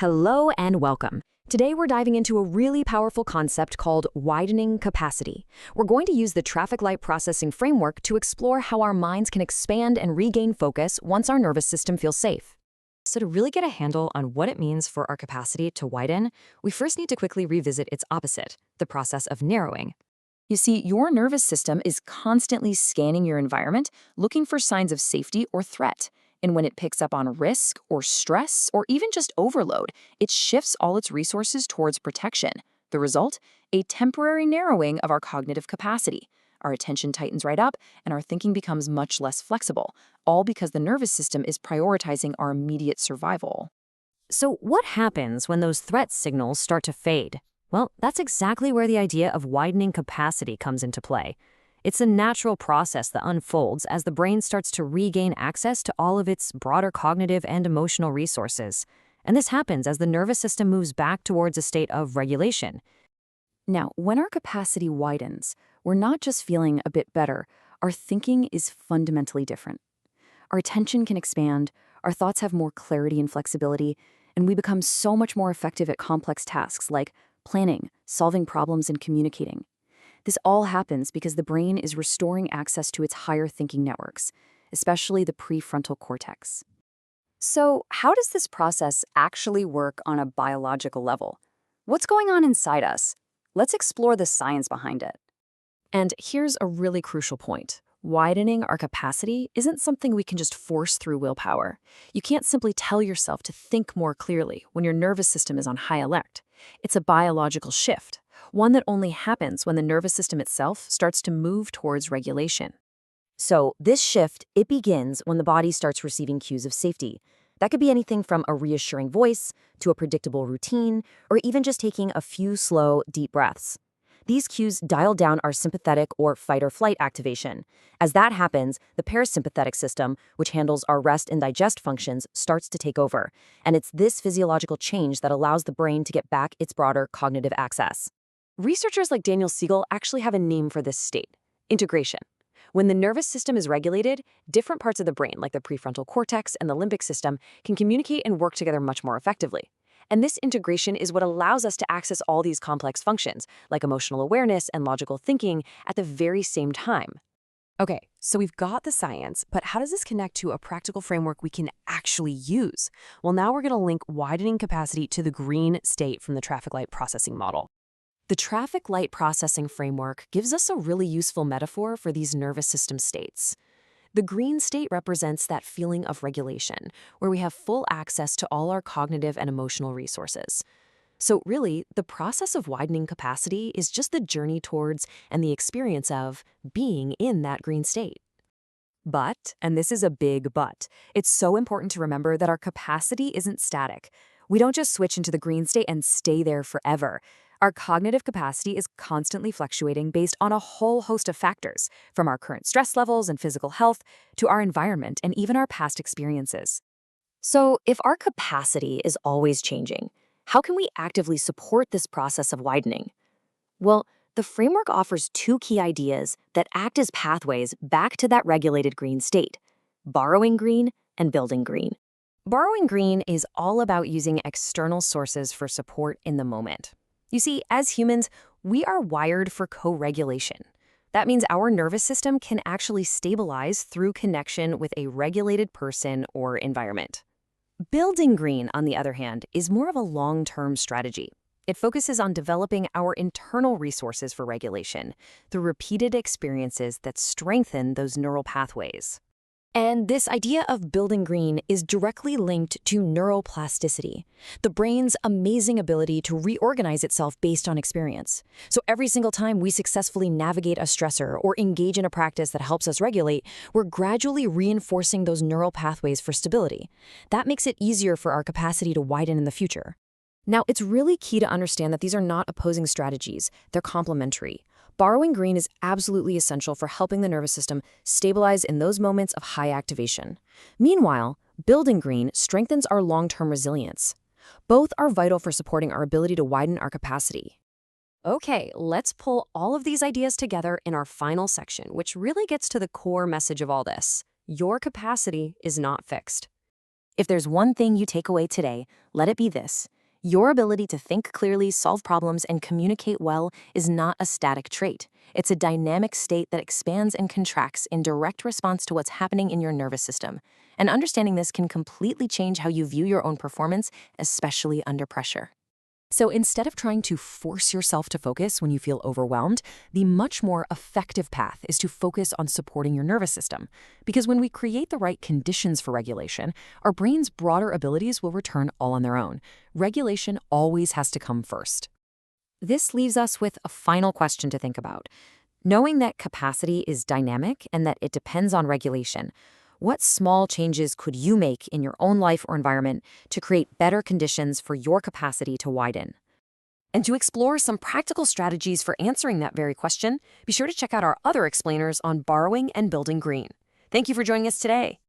Hello and welcome. Today we're diving into a really powerful concept called widening capacity. We're going to use the traffic light processing framework to explore how our minds can expand and regain focus once our nervous system feels safe. So to really get a handle on what it means for our capacity to widen, we first need to quickly revisit its opposite, the process of narrowing. You see, your nervous system is constantly scanning your environment, looking for signs of safety or threat. And when it picks up on risk or stress or even just overload, it shifts all its resources towards protection. The result? A temporary narrowing of our cognitive capacity. Our attention tightens right up, and our thinking becomes much less flexible, all because the nervous system is prioritizing our immediate survival. So what happens when those threat signals start to fade? Well, that's exactly where the idea of widening capacity comes into play. It's a natural process that unfolds as the brain starts to regain access to all of its broader cognitive and emotional resources. And this happens as the nervous system moves back towards a state of regulation. Now, when our capacity widens, we're not just feeling a bit better, our thinking is fundamentally different. Our attention can expand, our thoughts have more clarity and flexibility, and we become so much more effective at complex tasks like planning, solving problems, and communicating. This all happens because the brain is restoring access to its higher thinking networks, especially the prefrontal cortex. So, how does this process actually work on a biological level? What's going on inside us? Let's explore the science behind it. And here's a really crucial point. Widening our capacity isn't something we can just force through willpower. You can't simply tell yourself to think more clearly when your nervous system is on high alert. It's a biological shift, one that only happens when the nervous system itself starts to move towards regulation. So this shift, it begins when the body starts receiving cues of safety. That could be anything from a reassuring voice to a predictable routine, or even just taking a few slow, deep breaths. These cues dial down our sympathetic or fight or flight activation. As that happens, the parasympathetic system, which handles our rest and digest functions, starts to take over. And it's this physiological change that allows the brain to get back its broader cognitive access. Researchers like Daniel Siegel actually have a name for this state: integration. When the nervous system is regulated, different parts of the brain, like the prefrontal cortex and the limbic system, can communicate and work together much more effectively. And this integration is what allows us to access all these complex functions, like emotional awareness and logical thinking, at the very same time. Okay, so we've got the science, but how does this connect to a practical framework we can actually use? Well, now we're going to link widening capacity to the green state from the traffic light processing model. The traffic light processing framework gives us a really useful metaphor for these nervous system states. The green state represents that feeling of regulation, where we have full access to all our cognitive and emotional resources. So really, the process of widening capacity is just the journey towards and the experience of being in that green state. But, and this is a big but, it's so important to remember that our capacity isn't static. We don't just switch into the green state and stay there forever. Our cognitive capacity is constantly fluctuating based on a whole host of factors, from our current stress levels and physical health to our environment and even our past experiences. So if our capacity is always changing, how can we actively support this process of widening? Well, the framework offers two key ideas that act as pathways back to that regulated green state: borrowing green and building green. Borrowing green is all about using external sources for support in the moment. You see, as humans, we are wired for co-regulation. That means our nervous system can actually stabilize through connection with a regulated person or environment. Building green, on the other hand, is more of a long-term strategy. It focuses on developing our internal resources for regulation through repeated experiences that strengthen those neural pathways. And this idea of building green is directly linked to neuroplasticity, the brain's amazing ability to reorganize itself based on experience. So every single time we successfully navigate a stressor or engage in a practice that helps us regulate, we're gradually reinforcing those neural pathways for stability. That makes it easier for our capacity to widen in the future. Now, it's really key to understand that these are not opposing strategies. They're complementary. Borrowing green is absolutely essential for helping the nervous system stabilize in those moments of high activation. Meanwhile, building green strengthens our long-term resilience. Both are vital for supporting our ability to widen our capacity. Okay, let's pull all of these ideas together in our final section, which really gets to the core message of all this. Your capacity is not fixed. If there's one thing you take away today, let it be this. Your ability to think clearly, solve problems, and communicate well is not a static trait. It's a dynamic state that expands and contracts in direct response to what's happening in your nervous system. And understanding this can completely change how you view your own performance, especially under pressure. So instead of trying to force yourself to focus when you feel overwhelmed, the much more effective path is to focus on supporting your nervous system. Because when we create the right conditions for regulation, our brain's broader abilities will return all on their own. Regulation always has to come first. This leaves us with a final question to think about. Knowing that capacity is dynamic and that it depends on regulation, what small changes could you make in your own life or environment to create better conditions for your capacity to widen? And to explore some practical strategies for answering that very question, be sure to check out our other explainers on borrowing and building green. Thank you for joining us today.